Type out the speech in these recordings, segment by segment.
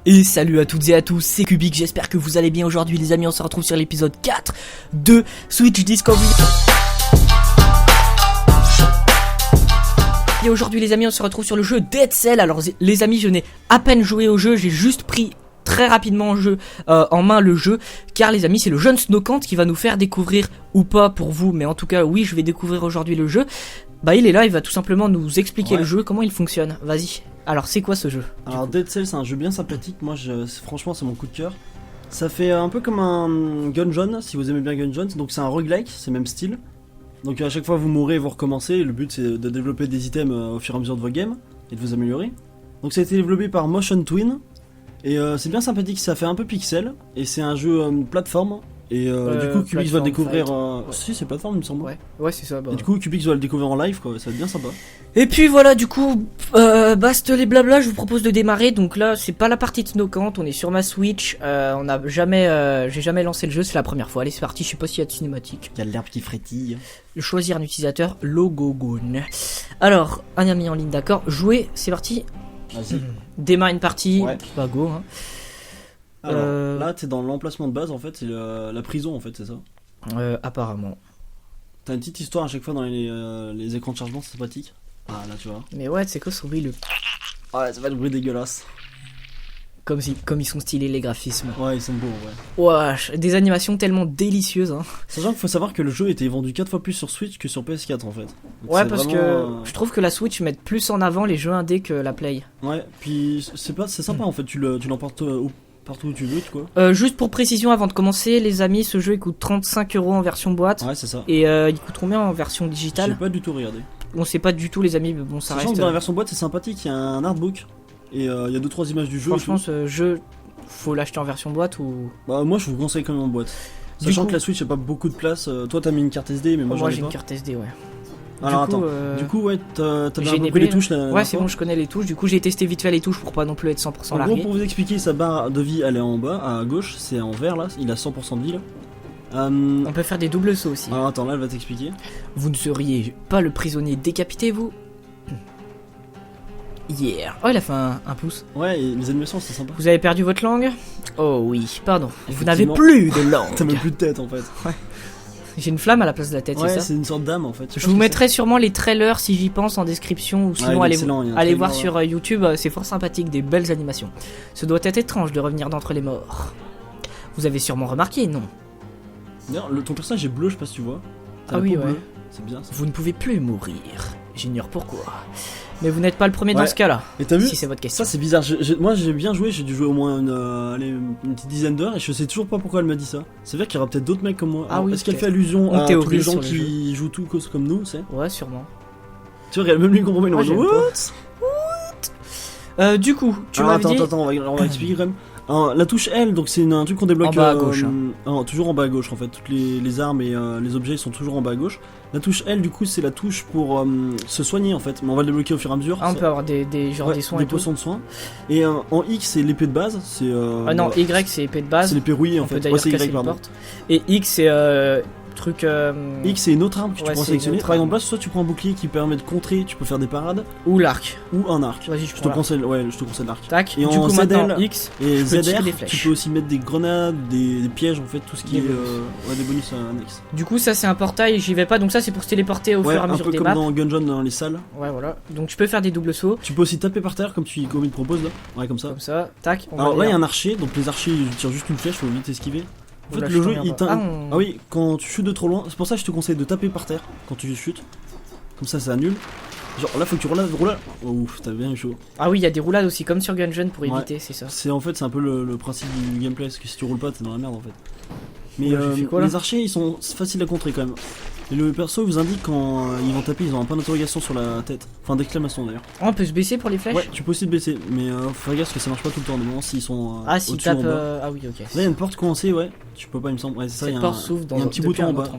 Et salut à toutes et à tous, c'est Kubik, j'espère que vous allez bien aujourd'hui les amis, on se retrouve sur l'épisode 4 de Switch Discovery. Et aujourd'hui les amis, on se retrouve sur le jeu Dead Cell. Alors les amis, je n'ai à peine joué au jeu, j'ai juste pris très rapidement en main le jeu, car les amis c'est le jeune Snowcant qui va nous faire découvrir, ou pas pour vous, mais en tout cas oui je vais découvrir aujourd'hui le jeu. Bah il est là, il va tout simplement nous expliquer le jeu, comment il fonctionne, vas-y. Alors c'est quoi ce jeu? Alors Dead Cell c'est un jeu bien sympathique, moi franchement c'est mon coup de cœur. Ça fait un peu comme un Gungeon, si vous aimez bien Gungeon, donc c'est un roguelike, c'est le même style. Donc à chaque fois vous mourrez et vous recommencez, et le but c'est de développer des items au fur et à mesure de vos games, et de vous améliorer. Donc ça a été développé par Motion Twin, et c'est bien sympathique, ça fait un peu pixel, et c'est un jeu plateforme. Et du coup Kubik va le découvrir si c'est plateforme il me semble. Ouais c'est ça bah. Et du coup Kubik va le découvrir en live quoi, ça va être bien sympa. Et puis voilà du coup basta les blabla, je vous propose de démarrer. Donc là c'est pas la partie de Snowcant, on est sur ma Switch, j'ai jamais lancé le jeu, c'est la première fois. Allez c'est parti, je sais pas s'il y a de cinématique. Il y a l'herbe qui frétille. Choisir un utilisateur, Logogon. Alors un ami en ligne, d'accord, jouer, c'est parti. Vas-y. Démarre une partie, ouais. Bah go hein. Alors, là, t'es dans l'emplacement de base en fait, c'est la prison en fait, c'est ça. Apparemment. T'as une petite histoire à chaque fois dans les écrans de chargement, c'est sympathique. Ah là, tu vois. Mais ouais, c'est quoi ce bruit le. Ouais, ça va le bruit dégueulasse. Comme ils sont stylés les graphismes. Ouais, ils sont beaux, ouais. Wesh, des animations tellement délicieuses, hein. Sachant qu'il faut savoir que le jeu était vendu 4 fois plus sur Switch que sur PS4 en fait. Donc ouais, parce que je trouve que la Switch met plus en avant les jeux indés que la Play. Ouais, puis c'est sympa en fait, tu l'emportes partout où tu veux, quoi. Juste pour précision, avant de commencer, les amis, ce jeu il coûte 35€ en version boîte. Ouais, c'est ça. Et il coûte combien en version digitale? J'ai pas du tout regardé. On sait pas du tout, les amis, mais bon, ça Sachant reste. que dans la version boîte, c'est sympathique, il y a un artbook. Et il y a 2-3 images du jeu. Franchement, ce jeu, faut l'acheter en version boîte ou. Bah, moi, je vous conseille quand même en boîte. Sachant que la Switch, n'a pas beaucoup de place. Toi, t'as mis une carte SD, mais moi j'ai une carte SD, ouais. Alors attends, du coup ouais, t'as bien compris les touches là. Ouais c'est bon, je connais les touches, du coup j'ai testé vite fait les touches pour pas non plus être 100% largué. En gros pour vous expliquer, sa barre de vie elle est en bas, à gauche, c'est en vert là, il a 100% de vie là. On peut faire des doubles sauts aussi. Alors attends, là elle va t'expliquer. Vous ne seriez pas le prisonnier décapité vous? Yeah. Oh il a fait un pouce. Ouais, et les animations c'est sympa. Vous avez perdu votre langue? Oh oui, pardon, vous n'avez plus de langue. T'as même plus de tête en fait. Ouais. J'ai une flamme à la place de la tête, ouais, c'est ça? C'est une sorte d'âme en fait. Je vous mettrai sûrement les trailers si j'y pense en description, ou sinon allez voir sur YouTube, c'est fort sympathique, des belles animations. Ce doit être étrange de revenir d'entre les morts. Vous avez sûrement remarqué, non? D'ailleurs, ton personnage est bleu, je sais pas si tu vois. Ah oui, ouais. C'est bien ça. Vous ne pouvez plus mourir. J'ignore pourquoi. Mais vous n'êtes pas le premier dans ce cas-là. Et t'as vu? Si c'est votre question. Ça c'est bizarre. Moi j'ai bien joué, j'ai dû jouer au moins une petite dizaine d'heures et je sais toujours pas pourquoi elle m'a dit ça. Ça veut dire qu'il y aura peut-être d'autres mecs comme moi. Ah oui. Est-ce qu'elle fait allusion à tous les gens qui jouent tout comme nous, c'est? Ouais, sûrement. Tu vois, même lui comprend pas, il est What? Du coup, tu m'as dit. Attends, on va expliquer quand même. Alors, la touche L, donc c'est un truc qu'on débloque en bas à gauche. Toujours en bas à gauche en fait. Toutes les armes et les objets sont toujours en bas à gauche. La touche L, du coup, c'est la touche pour se soigner en fait. Mais on va le débloquer au fur et à mesure. Ah, on peut avoir des soins. Des potions de soins. Et en X, c'est l'épée de base. C'est. Ah non, Y, c'est l'épée de base. C'est l'épée rouillée en fait. Ouais, c'est Y, pardon. Et X, c'est truc. X, c'est une autre arme que tu pourras sélectionner. Par exemple, là, soit tu prends un bouclier qui permet de contrer, tu peux faire des parades. Ou l'arc. Ou un arc. Vas-je te conseille l'arc. Tac. Et du coup, ZL X et ZR, tu peux aussi mettre des grenades, des pièges, en fait, tout ce qui est des bonus annexes. Du coup, ça c'est un portail, j'y vais pas, donc ça c'est pour se téléporter au fur et à mesure des maps. Un peu comme dans Gungeon dans les salles. Ouais, voilà. Donc tu peux faire des doubles sauts. Tu peux aussi taper par terre comme il te propose là. Ouais, comme ça. Comme ça, tac. Alors là, il y a un archer, donc les archers ils tirent juste une flèche, faut vite esquiver. En fait, le jeu il Ah oui, quand tu chutes de trop loin, c'est pour ça que je te conseille de taper par terre quand tu chutes. Comme ça annule. Genre là, faut que tu roulades. Oh, ouf, t'as bien eu chaud. Ah oui, il y a des roulades aussi, comme sur Gungeon pour éviter, c'est ça. C'est un peu le principe du gameplay, parce que si tu roules pas, t'es dans la merde en fait. Mais les archers, ils sont faciles à contrer quand même. Et le perso vous indique quand ils vont taper, ils ont un point d'interrogation sur la tête. Enfin d'exclamation d'ailleurs. Oh, on peut se baisser pour les flèches? Ouais, tu peux aussi te baisser, mais faut faire gaffe parce que ça marche pas tout le temps. Des moments s'ils sont s'ils tapent. Ah oui, ok. Là il y a une porte coincée, ouais. Tu peux pas, il me semble. Ouais, c'est ça, il y a un petit bouton en bas.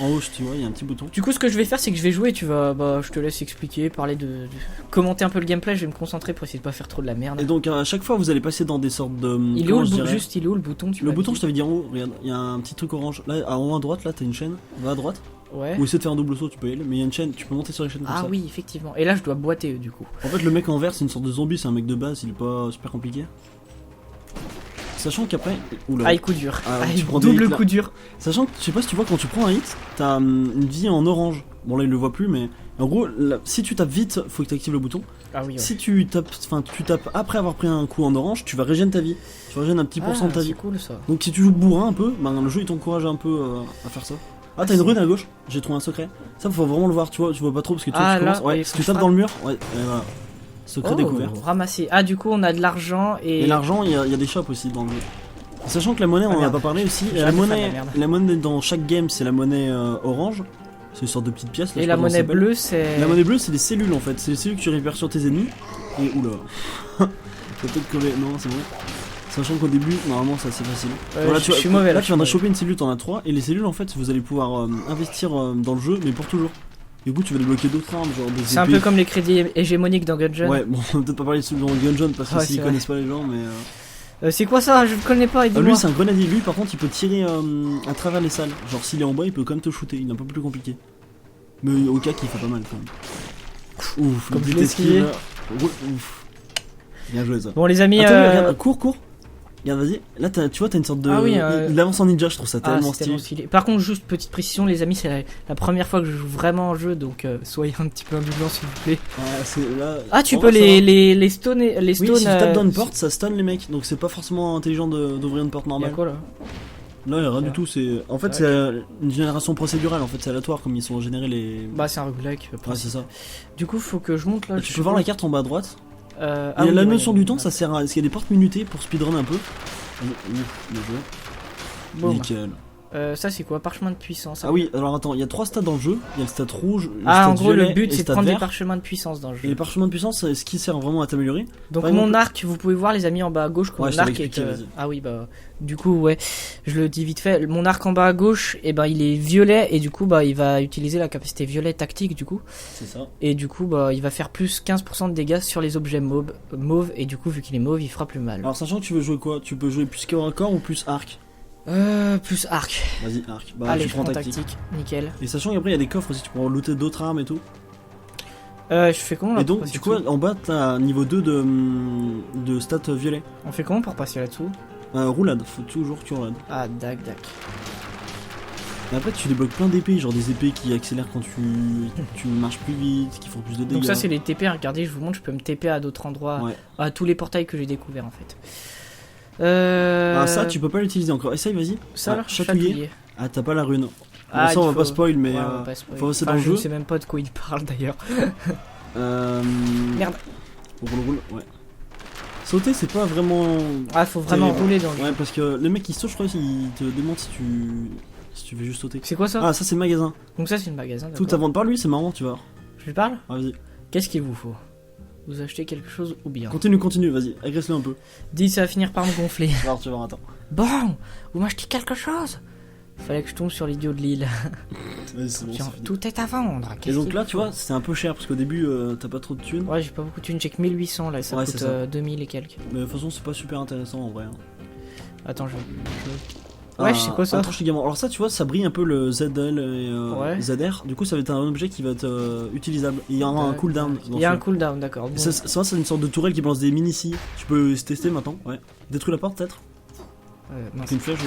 En haut, tu vois, il y a un petit bouton. Du coup, ce que je vais faire, c'est que je vais jouer. Je te laisse expliquer, parler commenter un peu le gameplay. Je vais me concentrer pour essayer de pas faire trop de la merde. Et donc à chaque fois, vous allez passer dans des sortes de. Il est où le bouton? Le bouton, je t'avais dit en haut. Regarde, il y a un petit truc orange. Là, en haut à droite, là, t'as une chaîne. Va à droite. Ouais. Ou essayer de faire un double saut, tu peux y aller, mais il y a une chaîne, tu peux monter sur les chaînes comme ça. Ah oui, effectivement. Et là, je dois boiter du coup. En fait, le mec en vert, c'est une sorte de zombie, c'est un mec de base, il est pas super compliqué. Sachant qu'après. Oula. Aïe, coup dur. Ah, Aïe, tu prends des double hits, là. coup dur. Sachant que, je sais pas si tu vois, quand tu prends un hit, t'as une vie en orange. Bon, là, il le voit plus, mais. En gros, si tu tapes vite, faut que tu actives le bouton. Ah oui, ouais. Si tu tapes après avoir pris un coup en orange, tu vas régénérer ta vie. Tu régènes un petit pourcent de ta vie. C'est cool ça. Donc si tu joues bourrin un peu, ben, le jeu il t'encourage un peu à faire ça. Ah, t'as une rune à gauche, j'ai trouvé un secret. Ça, faut vraiment le voir, tu vois pas trop parce que tu Ah, commences. là, Ouais, il si faut tu que tapes je dans le mur, ouais, voilà. Secret découvert. Ramasser. Ah, du coup, on a de l'argent et. Et l'argent, il y a des shops aussi dans le jeu. Sachant que la monnaie, on en a merde. pas parlé aussi. J'ai La jamais fait monnaie, de la merde. la monnaie dans chaque game, c'est la monnaie orange. C'est une sorte de petite pièce. Là, Et je sais la pas comment ça monnaie s'appelle. bleue, c'est. La monnaie bleue, c'est des cellules en fait. C'est les cellules que tu récupères sur tes ennemis. Et oula. Faut peut-être crever. Non, c'est bon. Sachant qu'au début, normalement, c'est assez facile. Voilà, je suis mauvais là, tu viendras je suis choper une cellule, t'en as 3. Et les cellules, en fait, vous allez pouvoir investir dans le jeu, mais pour toujours. Du coup, tu vas débloquer d'autres armes, genre des C'est un épées. peu comme les crédits hégémoniques dans Gungeon. Ouais, bon, on va peut-être pas parler de celui dans Gungeon parce que Ouais, s'ils c'est connaissent pas les gens, mais. C'est quoi ça? Je ne connais pas, aidez-moi. Lui, c'est un grenadier. Lui, par contre, il peut tirer à travers les salles. Genre, s'il est en bas, il peut quand même te shooter. Il est un peu plus compliqué. Mais au cas qu'il fait pas mal quand même. Ouf, Comme le je petit l'ai esquive, skié. là. Ouf. Bien joué ça. Bon, les amis. Attends, regarde, cours. Regarde, vas-y. Là, tu vois, t'as une sorte de. Ah oui, il avance en ninja, je trouve ça Ah, tellement c'est tellement stylé. stylé. Par contre, juste petite précision, les amis, c'est la première fois que je joue vraiment en jeu, donc soyez un petit peu indulgents s'il vous plaît. Ouais, c'est là. Ah, tu en peux vrai, ça va. les stone, les Oui, stones. si tu tapes dans une porte, ça stun les mecs. Donc, c'est pas forcément intelligent d'ouvrir une porte Y'a normale. quoi là? Là, y a rien du tout. C'est. En fait, Ouais. c'est une génération procédurale. En fait, c'est aléatoire comme ils sont générés les. Bah, c'est un roguelike. Ouais, c'est ça. Du coup, faut que je monte là. Tu peux voir la carte en bas à droite. Ah Et oui, la ouais, notion ouais, du temps, ouais. ça sert à. Parce qu'il y a des portes minutées pour speedrun un peu. Ouf, bien joué. Boum. Nickel. Ça, c'est quoi? Parchemin de puissance. Ah oui, alors attends, il y a 3 stades dans le jeu. Il y a le stade rouge, le Ah, stade en gros, le violet et but le c'est de stade prendre des vert. parchemins de puissance dans le Et jeu. les parchemins de puissance, c'est ce qui sert vraiment à t'améliorer. Donc, par mon exemple- arc, vous pouvez voir, les amis, en bas à gauche, que Ouais, mon je t'avais arc est. expliqué, vas-y. Ah oui, bah. Du coup, ouais, je le dis vite fait. Mon arc en bas à gauche, et ben, il est violet, et du coup, bah, il va utiliser la capacité violet tactique, du coup. C'est ça. Et du coup, bah, il va faire plus 15% de dégâts sur les objets mauve, et du coup, vu qu'il est mauve, il fera plus mal. Alors, sachant que tu veux jouer quoi? Tu peux jouer plus corps à corps ou plus arc? Plus arc. Vas-y, arc. Bah, Allez, tu je prends prends tactique. tactique. Nickel. Et sachant qu'après, il y a des coffres aussi, tu peux looter d'autres armes et tout. Je fais comment là Et pour donc, passer du coup, dessous en bas, t'as niveau 2 de stats violet. On fait comment pour passer là-dessous? Roulade, faut toujours que tu roulades. Ah, dac. Et après, tu débloques plein d'épées, genre des épées qui accélèrent quand tu marches plus vite, qui font plus de dégâts. Donc ça c'est les TP, regardez je vous montre, je peux me TP à d'autres endroits, Ouais. à tous les portails que j'ai découverts en fait. Ah, ça, tu peux pas l'utiliser encore. Essaye, vas-y. Ça là, chatouiller. Ah, t'as pas la rune. Ah, ça, on il va faut- pas spoil, mais Ouais, on va pas spoil. faut avancer Enfin, dans le je ne jeu. sais même pas de quoi il parle d'ailleurs. Merde. Roule, ouais. Sauter, c'est pas vraiment. Ah, faut vraiment terrible. rouler dans le jeu. Ouais, parce que les mecs qui sautent, je crois, ils te demandent si tu veux juste sauter. C'est quoi ça? Ah, ça, c'est le magasin. Donc ça c'est le magasin, Tout d'accord. avant de par lui, c'est marrant, tu vois. Je lui parle? Ah, vas-y. Qu'est-ce qu'il vous faut? Vous achetez quelque chose ou bien? Continue, vas-y. Agresse-le un peu. Dis, ça va finir par me gonfler. Alors, tu vas voir, attends. Bon, vous m'achetez quelque chose? Fallait que je tombe sur l'idiot de l'île. Vas-y, c'est bon. Tiens, c'est fini. tout est à vendre. Et Qu'est-ce donc qu'il là, vous tu faut? vois, c'est un peu cher parce qu'au début, t'as pas trop de thunes. Ouais, j'ai pas beaucoup de thunes, j'ai que 1800 là, ça Ouais, coûte c'est ça. 2000 et quelques. Mais de toute façon, c'est pas super intéressant en vrai. hein. Attends, Ouais, je sais quoi ça? Attends, je te gamin. Alors, ça, tu vois, ça brille un peu le ZL et Ouais. ZR. Du coup, ça va être un objet qui va être utilisable. Il y aura un cooldown. dans Il y a un celui-là. cooldown, d'accord. Bon. Ça, c'est une sorte de tourelle qui balance des mini-scies. Tu peux se tester maintenant. Ouais. Détruis la porte, peut-être. Mince. Avec une flèche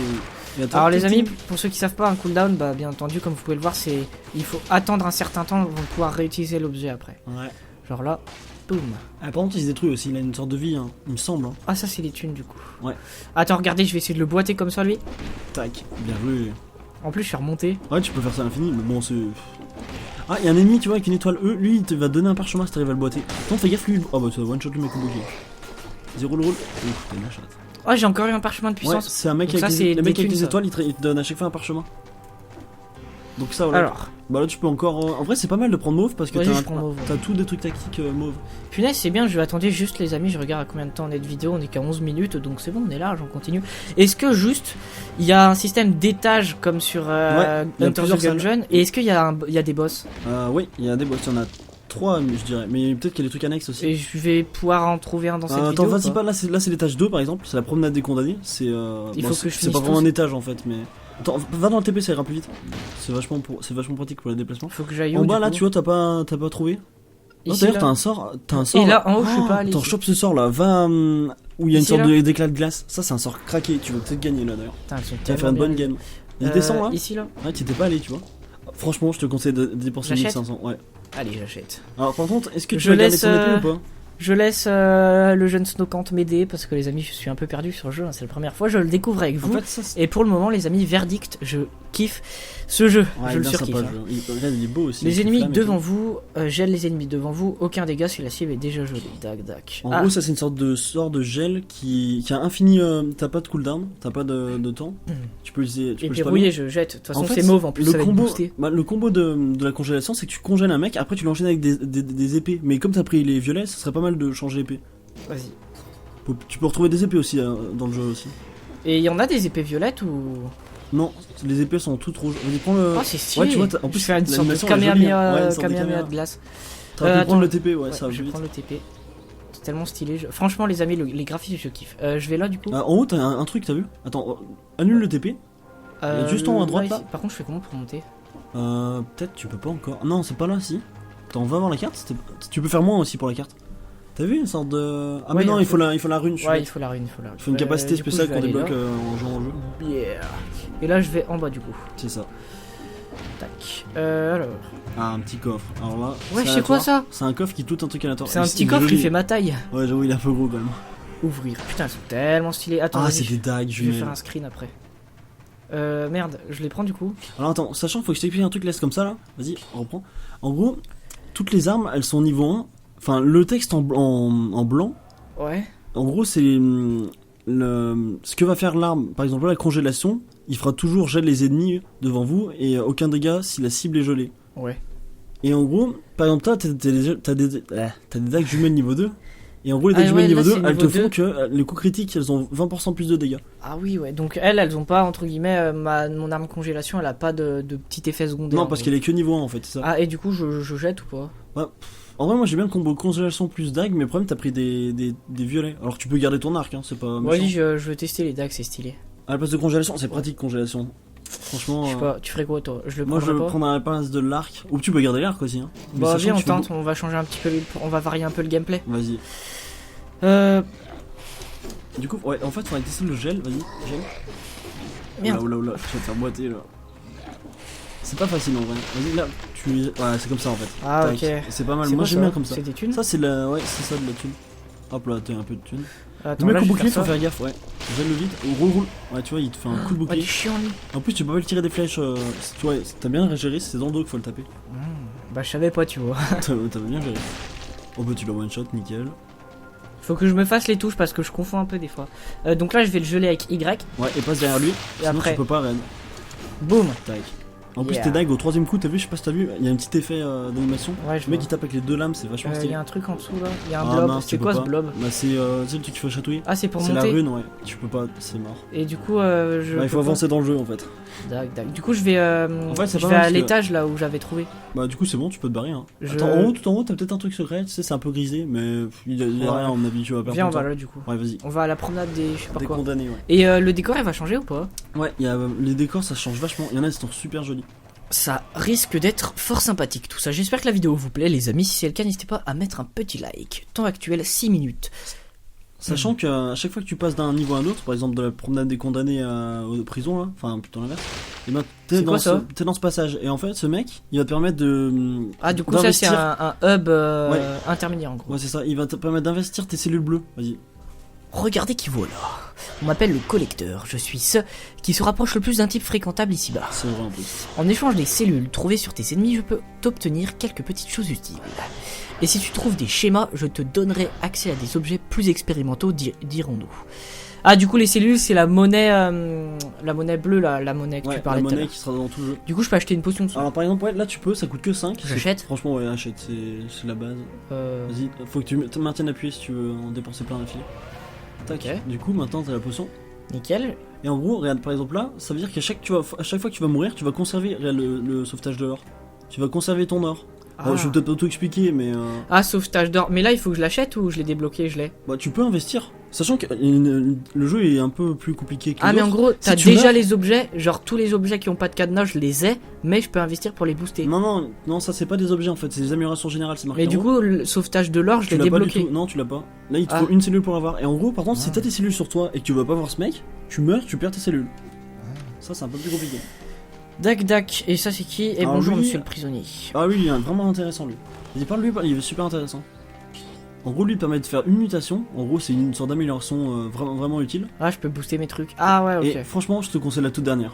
et attends, Alors les tic, amis, tic. pour ceux qui savent pas, un cooldown, bah bien entendu, comme vous pouvez le voir, c'est il faut attendre un certain temps pour pouvoir réutiliser l'objet après. Ouais. Genre là, boum. Ah, par contre, il se détruit aussi. Il a une sorte de vie, hein, il me semble. hein. Ah ça c'est les thunes du coup. Ouais. Attends, regardez, je vais essayer de le boiter comme ça lui. Tac. Bien joué. En plus, je suis remonté. Ouais, tu peux faire ça à l'infini, mais bon, c'est. Ah, il y a un ennemi, tu vois, avec une étoile E. Lui, il te va te donner un parchemin si t'arrives à le boiter. Attends, fais gaffe, lui. Oh, bah, tu vas one-shot le mec au bouger. Zéro le roule. Ouf, t'as une chatte. Oh, j'ai encore eu un parchemin de Ouais, puissance. c'est un mec Donc ça, avec c'est les, le mec des avec thunes, les ça. étoiles, il te donne à chaque fois un parchemin. Donc ça, voilà. Alors, Bah là, tu peux encore. En vrai, c'est pas mal de prendre mauve parce que vas-y, t'as je prends mauve. t'as tous des trucs tactiques mauve. Punaise, c'est bien, je vais attendre juste les amis, je regarde à combien de temps on est de vidéo, on est qu'à 11 minutes, donc c'est bon, on est large, on continue. Est-ce que juste, il y a un système d'étage comme sur il y a Hunter plusieurs the Gungeon, et est-ce qu'il y a, il y a des boss? Oui, il y a des boss, il y en a 3, je dirais. Mais peut-être qu'il y a des trucs annexes aussi. Et je vais pouvoir en trouver un dans cette Attends, vidéo. vas-y ou pas, là c'est l'étage 2 par exemple, c'est la promenade des condamnés. C'est Il bon, faut que je c'est finisse pas vraiment tous. un étage en fait, mais. Attends, va dans le TP, ça ira plus vite. C'est vachement pratique pour le déplacement. Faut que j'aille En où, bas du là, coup tu vois, t'as pas trouvé Oh, Ici, d'ailleurs, là. t'as un sort. Et là, en haut, je suis pas allé. T'en chopes ce sort là, va où il y a une Ici, sorte là d'éclat de glace. Ça, c'est un sort craqué, tu vas peut-être gagner là d'ailleurs. Putain, elles sont Tu vas faire tellement une bonne bien. game. Il descend là. Ici, là. Ouais, tu étais pas allé, tu vois. Franchement, je te conseille de dépenser J'achète 1500. Ouais. Allez, j'achète. Alors, par contre, est-ce que tu Je vas garder laisse, ton épée ou pas? Je laisse le jeune Snowcant m'aider parce que les amis, je suis un peu perdu sur le jeu. Hein, c'est la première fois, je le découvre avec En vous. fait, ça c'est. Et pour le moment, les amis, verdict, je kiffe ce jeu. Ouais, je le bien surkiffe. sympa, Hein. le jeu. Regarde, il est beau aussi. Les il ennemis flamme et devant tout. vous, gèle les ennemis devant vous, aucun dégât si la cible est déjà gelée. Dac, dac. En Ah, gros, ça c'est une sorte de sort de gel qui a infini. T'as pas de cooldown, t'as pas de temps. Tu peux utiliser. Tu et peux puis le rouillé, je jette. De toute façon, En fait, c'est mauve en plus, le ça va être combo, boosté. le combo de la congélation, c'est que tu congèles un mec, après tu l'enchaînes avec des épées. Mais comme t'as pris les violets, ça serait pas mal de changer l'épée. Vas-y. Tu peux retrouver des épées aussi dans le jeu aussi. Et il y en a des épées violettes ou. Non, les épées sont toutes rouges. Vas-y, prends le. Oh, c'est stylé. Ouais, tu vois, en plus, je fais une sorte de l'animation, elle est jolie, hein. Ouais, Kamehameha, une sorte de Kamehameha caméra. de glace. T'aurais pu attends. prendre le TP, ouais, Ouais, ça va je plus vais vite. prendre le TP. C'est tellement stylé. Franchement, les amis, les graphismes, je kiffe. Je vais là du coup. Ah, en haut, t'as un truc, t'as vu? Attends, annule le TP. juste en haut à droite, là. ici. Par contre, je fais comment pour monter? Peut-être tu peux pas encore. Non, c'est pas là, si. Attends, on va voir la carte. Tu peux faire moins aussi pour la carte. T'as vu une sorte de. Ah, mais Ouais, non, un il faut peu. la rune. Je suis Ouais, bête. il faut la rune, il faut la rune. Il faut une capacité Du coup, spéciale je vais qu'on aller débloque là. en jouant au jeu. Yeah. Et là, je vais en bas du coup. C'est ça. Tac. Alors. Ah, un petit coffre. Alors là. Ouais, c'est quoi ça? C'est un coffre qui tout un truc aléatoire. C'est un Et petit coffre qui joli. fait ma taille. Ouais, j'avoue, il est un peu gros quand même. Ouvrir. Putain, elles sont tellement stylées. Attends, Ah, vas-y, c'est des dagues, je vais faire un screen après. Merde, je les prends du coup. Alors attends, sachant, faut que je t'explique un truc, laisse comme ça là. Vas-y, on reprend. En gros, toutes les armes, elles sont niveau 1. Enfin, le texte en blanc, Ouais. en gros, c'est ce que va faire l'arme. Par exemple, là, la congélation, il fera toujours gel les ennemis devant vous et aucun dégât si la cible est gelée. Ouais. Et en gros, par exemple, toi, t'as des dagues jumelles niveau 2. Et en gros, les dagues Ah jumelles ouais, niveau là, 2, c'est elles te niveau font 2. que les coups critiques, elles ont 20% plus de dégâts. Ah oui, ouais. Donc elles ont pas, entre guillemets, mon arme congélation, elle a pas de petit effet secondaire. Non, parce qu'elle est que niveau 1 en fait, c'est ça. Ah, et du coup, je jette ou pas? En vrai, moi j'ai bien le combo congélation plus dague, mais le problème, t'as pris des violets. Alors tu peux garder ton arc, hein, c'est pas méchant. Vas-y, je veux tester les dagues, c'est stylé. À la place de congélation, c'est pratique congélation. Franchement, Je sais pas, tu ferais quoi toi? Je le moi je prendrais vais pas. prendre à la place de l'arc. Ou tu peux garder l'arc aussi. Hein. Mais Bah sachant viens, que on tu fais tente, on va changer un petit peu, on va varier un peu le gameplay. Vas-y. Euh... Du coup, ouais, en fait, faudrait tester le gel. Vas-y, gel. Merde. Oula, oula, je vais te faire boiter là. C'est pas facile en vrai. Vas-y, là, ouais, c'est comme ça en fait. Ah Tac. ok. C'est pas mal. C'est Moi quoi, j'aime bien comme ça. C'est des thunes? Ça, c'est ouais, c'est ça de la thune. Hop là, t'as un peu de thune. Attends, Le là, mec au je vais bouclier, faire faut ça. faire gaffe, ouais. Gèle le vide, ou roule. Ouais, tu vois, il te fait un coup de Oh, bouclier. il est chiant lui. En plus, tu peux pas lui tirer des flèches. Tu vois, t'as bien géré, c'est dans le dos qu'il faut le taper. Bah je savais pas, tu vois. T'as bien géré. Oh bah, tu l'as one shot, nickel. Faut que je me fasse les touches parce que je confonds un peu des fois. Donc là, je vais le geler avec Y. Ouais, et passe derrière lui. Et Sinon, après, tu peux pas, Red. boum. Tac. En plus, Yeah. tes dagues au troisième coup, t'as vu, je sais pas si t'as vu, il y a un petit effet d'animation. Ouais, je Le mec vois. il tape avec les deux lames, c'est vachement Il y stylé. a un truc en dessous là. Il y a un Ah, blob. mince, tu C'est peux quoi pas. ce blob? Bah, c'est tu sais, le truc que tu fais chatouiller. Ah, c'est pour C'est la monter. rune, ouais. Tu peux pas, c'est mort. Et du coup, je. Bah, il faut peux pas. avancer dans le jeu en fait. Dac, dac. Du coup, je vais, En fait, c'est je pas vais mal à parce que- l'étage là où j'avais trouvé. Bah, du coup, c'est bon, tu peux te barrer. Hein. Je- Attends, en haut, tout en haut, t'as peut-être un truc secret, tu sais, c'est un peu grisé, mais il y a Ouais. rien, à mon avis, tu vas perdre Viens, ton on va temps. là du coup. Ouais, vas-y. On va à la promenade des. Je sais pas Des quoi. condamnés, ouais. Et le décor, il va changer ou pas? Ouais, il y a les décors, ça change vachement. Il y en a, ils sont super jolis. Ça risque d'être fort sympathique tout ça. J'espère que la vidéo vous plaît, les amis. Si c'est le cas, n'hésitez pas à mettre un petit like. Temps actuel 6 minutes. Sachant qu'à chaque fois que tu passes d'un niveau à un autre, par exemple de la promenade des condamnés aux prisons, là, enfin plutôt l'inverse, et ben C'est quoi, ça t'es dans ce passage. Et en fait, ce mec, il va te permettre de. Ah, du coup, ça c'est d'investir- un hub Ouais. intermédiaire en gros. Ouais, c'est ça, il va te permettre d'investir tes cellules bleues. Vas-y. Regardez qui voilà. On m'appelle le collecteur. Je suis ce qui se rapproche le plus d'un type fréquentable ici-bas. C'est vrai en plus. En échange des cellules trouvées sur tes ennemis, je peux t'obtenir quelques petites choses utiles. Et si tu trouves des schémas, je te donnerai accès à des objets plus expérimentaux, dirons-nous. Ah, du coup, les cellules, c'est la monnaie bleue, la monnaie que Ouais, tu la parlais tout à monnaie l'heure. qui sera dans tout le jeu. Du coup, je peux acheter une potion dessus. Alors par exemple, ouais, là tu peux, ça coûte que 5. J'achète. Franchement, ouais, achète, c'est la base. Vas-y, faut que tu te maintiennes appuyé si tu veux en dépenser plein d'affilée. Tac. Ok. Du coup, maintenant t'as la potion. Nickel. Et en gros, regarde par exemple là, ça veut dire qu'à chaque fois que tu vas mourir, tu vas conserver regarde, le sauvetage de l'or. Tu vas conserver ton or. Alors, je vais peut-être pas tout expliquer, mais Ah, sauvetage d'or. Mais là, il faut que je l'achète ou je l'ai débloqué, je l'ai. bah, tu peux investir. Sachant que le jeu est un peu plus compliqué que les Ah, mais en autres. gros, t'as tu déjà meurs- les objets, genre tous les objets qui ont pas de cadenas, je les ai, mais je peux investir pour les booster. Non, ça c'est pas des objets en fait, c'est des améliorations générales, c'est marqué Mais en du haut. coup, le sauvetage de l'or, je Tu l'ai l'as pas du débloqué. tout. Non, tu l'as pas. Là, il te Ah. faut une cellule pour l'avoir. Et en gros, par contre, si Ah. t'as tes cellules sur toi et que tu vas pas voir ce mec, tu meurs, tu perds tes cellules. Ça, c'est un peu plus compliqué. Dac, et ça c'est qui? Et Alors, bonjour lui- monsieur le prisonnier. Ah oui, il est vraiment intéressant lui. Vas-y, parle-lui, il est super intéressant. En gros, lui, il permet de faire une mutation. En gros, c'est une sorte d'amélioration vraiment, vraiment utile. Ah, je peux booster mes trucs. Ah ouais, ok. Et franchement, je te conseille la toute dernière.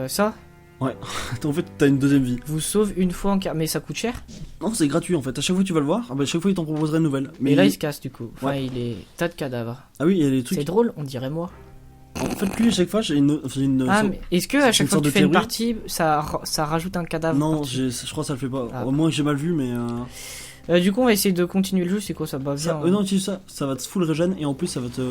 Ça En fait, t'as une deuxième vie. vous sauve une fois en cas. Mais ça coûte cher? Non, c'est gratuit en fait. À chaque fois que tu vas le voir, à chaque fois, il t'en proposerait une nouvelle. Mais là il se casse du coup. Enfin, Ouais. il est tas de cadavres. Ah oui, il y a des C'est trucs. drôle, on dirait moi. En fait, lui, à chaque fois, j'ai une. Ah, sorte- mais est-ce que à c'est chaque une fois sorte que tu de fais une théorie. partie, ça rajoute un cadavre? Non, par-dessus je crois que ça le fait pas. Ah. Au moins que j'ai mal vu, mais. Du coup, on va essayer de continuer le jeu. C'est quoi ça? Bah, bien. Non, utilise ça, ça va te full régène et en plus ça va te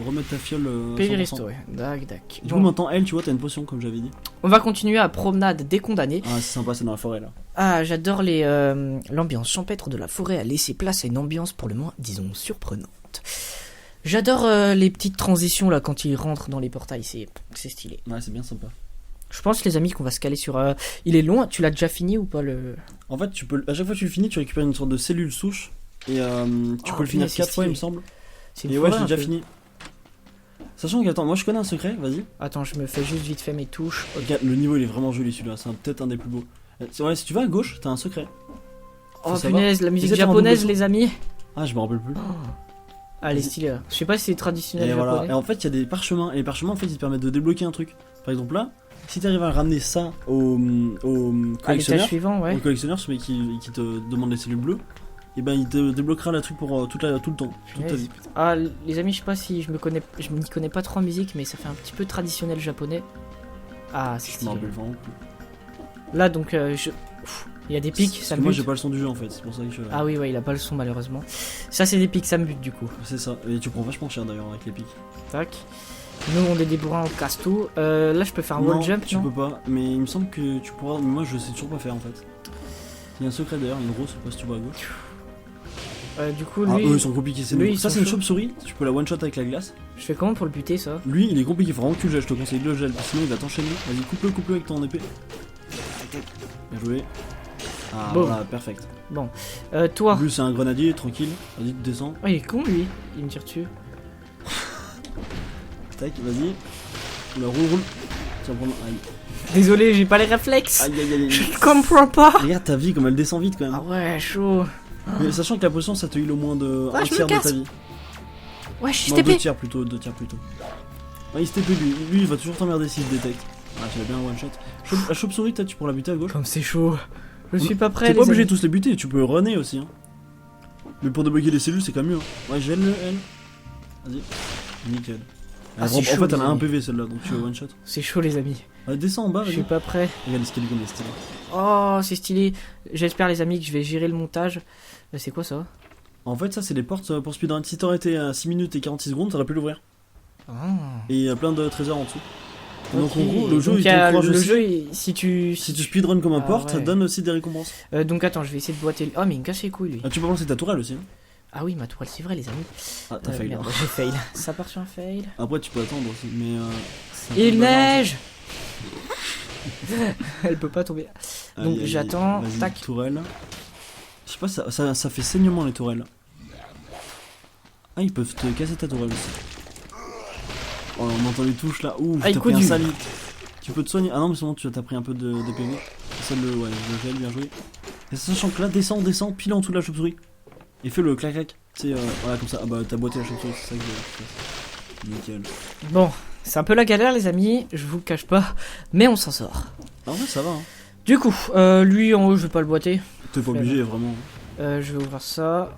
remettre ta fiole. PV 100%. restauré. Dac. Du Bon, coup, maintenant, elle, tu vois, t'as une potion comme j'avais dit. on va continuer à promenade des condamnés. Ah, c'est sympa, c'est dans la forêt là. Ah, j'adore l'ambiance champêtre de la forêt a laissé place à une ambiance pour le moins, disons, surprenante. J'adore les petites transitions là quand ils rentrent dans les portails, c'est stylé. Ouais, c'est bien sympa. Je pense les amis qu'on va se caler sur. Il est long, tu l'as déjà fini ou pas le. En fait, à chaque fois que tu le finis, tu récupères une sorte de cellule souche et tu Oh, peux le finir punaise, 4 c'est fois, il me stylé. semble. C'est une Et ouais, forêt, j'ai un déjà peu. fini. Sachant que, attends, moi je connais un secret, vas-y. Attends, je me fais juste vite fait mes touches. Ok. Regarde, le niveau il est vraiment joli celui-là, c'est peut-être un des plus beaux. Ouais, si tu vas à gauche, t'as un secret. Oh Faut savoir. punaise, la musique Essaie de faire un japonaise, double les amis. Ah, je me rappelle plus. Ah, elle est Vas-y. stylée là. Je sais pas si c'est traditionnel Et voilà. japonais. Et en fait, il y a des parchemins. Et les parchemins, en fait, ils te permettent de débloquer un truc. Par exemple, là, si t'arrives à ramener ça au À l'étage collectionneur, suivant, ouais. au collectionneur, celui qui te demande les cellules bleues, et ben il te débloquera la truc pour tout le temps, toute ta vie. Ah, les amis, je sais pas si je m'y connais pas trop en musique, mais ça fait un petit peu traditionnel japonais. Ah, c'est Je me stylé. rappelle vraiment plus. Là, donc, il y a des pics, Parce ça que me moi bute. j'ai pas le son du jeu en fait, c'est pour ça que je. Ah oui, ouais, il a pas le son malheureusement. Ça, c'est des pics, ça me bute du coup. C'est ça. Et tu prends vachement cher d'ailleurs avec les pics. Tac. Nous, on est des bourrins, on casse tout. Là, je peux faire un wall jump, tu non peux pas. Mais il me semble que tu pourras. Mais moi je sais toujours pas faire en fait. Il y a un secret d'ailleurs, une grosse, je sais pas si tu vois à gauche. Du coup, Ah, lui, eux ils sont compliqués, c'est lui, nul. ils Ça sont c'est une chauds. chauve-souris, tu peux la one shot avec la glace. je fais comment pour le buter, ça? Lui il est compliqué, faut vraiment que tu le gèles, je te conseille de le gel, sinon il va t'enchaîner. Vas-y, coupe-le avec ton épée. Bien joué. Ah Bon. voilà, perfect. Toi. Lui c'est un grenadier, tranquille. Vas-y, descends. Oh, il est con, lui. Il me tire dessus. Tac, vas-y. Le roule. Tu vas prendre. Aïe. Désolé, j'ai pas les réflexes. Aïe aïe aïe. Je comprends pas. Regarde ta vie comme elle descend vite quand même. Ah ouais, chaud. Mais sachant que la potion ça te heal au moins de Ah, un je me tiers de casse. ta vie. Ouais, je suis Non, TP. 2 tiers plutôt. Ouais, il se TP lui, il va toujours t'emmerder s'il te détecte. Ah, tu l'as bien one shot. La chauve-souris, tu pourras la buter à gauche. Comme c'est chaud. Je suis pas prêt, T'es les pas obligé amis. de tous les buter, tu peux runner aussi. Hein. Mais pour débloquer les cellules, c'est quand même mieux. Hein. Ouais, gèle le L. Vas-y. Nickel. Ah, c'est en chaud, fait, elle les a un amis. PV celle-là, donc tu veux one shot. C'est chaud, les amis. Ouais, descends en bas, Je suis vas-y. pas prêt. Regarde l'escalier comme il est stylé. Oh, c'est stylé. J'espère, les amis, que je vais gérer le montage. C'est quoi ça? En fait, ça, c'est les portes pour speedrun. Si t'aurais été à 6 minutes et 46 secondes, t'aurais pu l'ouvrir. Ah. Et il y a plein de trésors en dessous. Donc, Ok. en gros, le jeu, Donc, il y a t'encourage le aussi. jeu, si tu speedrun comme un Ah, porte, ça ouais. te donne aussi des récompenses. donc attends, je vais essayer de boiter. Oh, mais il me casse les couilles, lui. Ah, tu peux lancer ta tourelle aussi. Hein. Ah oui, ma tourelle, c'est vrai, les amis. Ah, t'as fail. Merde, j'ai fail. Ça part sur un fail. Après, tu peux attendre aussi, mais. c'est un peu Il bazar. neige. Elle peut pas tomber. Aïe, Donc, aïe, aïe. j'attends. Vas-y, Tac. tourelle. Je sais pas, ça fait saignement les tourelles. Ah, ils peuvent te casser ta tourelle aussi. Oh, on entend les touches là. Ouh, Ah, il t'as coûte pris un dur. sali. Tu peux te soigner. Ah non, mais c'est bon, tu t'as pris un peu de PV. Ça, ouais, le gel, bien joué. Et sachant que là, descends, pile en dessous de la chauve-souris. Et fais le clac-clac. Tu sais, voilà, comme ça. Ah bah, t'as boité la chauve-souris, c'est ça que je veux. Nickel. Bon, c'est un peu la galère, les amis. Je vous le cache pas. Mais on s'en sort. En vrai, ça va. Hein. Du coup, lui en haut, je vais pas le boiter. T'es pas obligé, vraiment. Je vais ouvrir ça.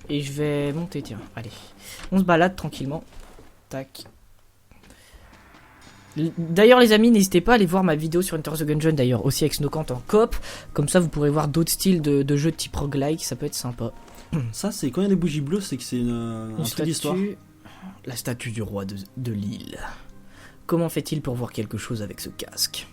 Et je vais monter, tiens. Allez. On se balade tranquillement. Tac. D'ailleurs, les amis, n'hésitez pas à aller voir ma vidéo sur Enter the Gungeon, d'ailleurs, aussi avec Snowcant en coop. Comme ça, vous pourrez voir d'autres styles de jeux type roguelike. Ça peut être sympa. Ça, c'est quand il y a des bougies bleues, c'est que c'est un Une truc d'histoire. statue. La statue du roi de l'île. Comment fait-il pour voir quelque chose avec ce casque?